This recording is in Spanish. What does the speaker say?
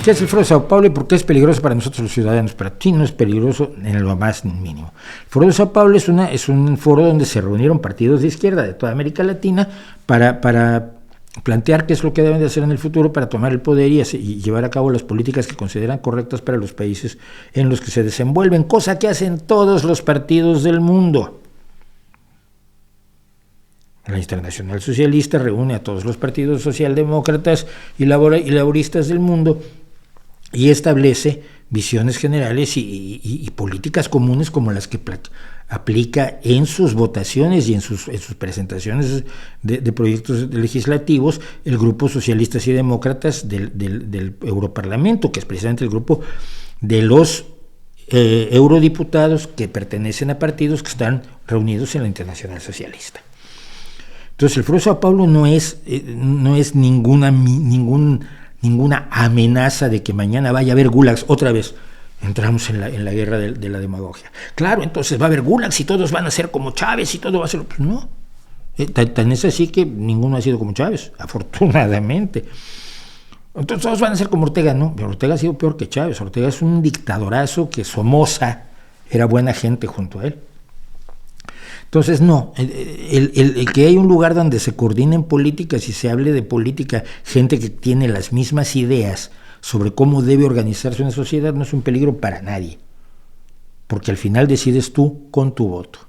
¿Qué es el Foro de Sao Paulo y por qué es peligroso para nosotros los ciudadanos? Para ti no es peligroso en lo más mínimo. El Foro de Sao Paulo es un foro donde se reunieron partidos de izquierda de toda América Latina para plantear qué es lo que deben de hacer en el futuro para tomar el poder y llevar a cabo las políticas que consideran correctas para los países en los que se desenvuelven, cosa que hacen todos los partidos del mundo. La Internacional Socialista reúne a todos los partidos socialdemócratas y laboristas del mundo y establece visiones generales y políticas comunes como las que aplica en sus votaciones y en sus presentaciones de proyectos legislativos el Grupo Socialistas y Demócratas del Europarlamento, que es precisamente el grupo de los eurodiputados que pertenecen a partidos que están reunidos en la Internacional Socialista. Entonces el Foro de Sao Paulo no es ninguna amenaza de que mañana vaya a haber gulags otra vez. Entramos en la guerra de la demagogia. Claro, entonces va a haber gulags y todos van a ser como Chávez y todo va a ser... Pues no. Tan es así que ninguno ha sido como Chávez, afortunadamente. Entonces todos van a ser como Ortega, ¿no? Pero Ortega ha sido peor que Chávez. Ortega es un dictadorazo que Somoza era buena gente junto a él. Entonces, no, el que hay un lugar donde se coordinen políticas y se hable de política, gente que tiene las mismas ideas sobre cómo debe organizarse una sociedad, no es un peligro para nadie, porque al final decides tú con tu voto.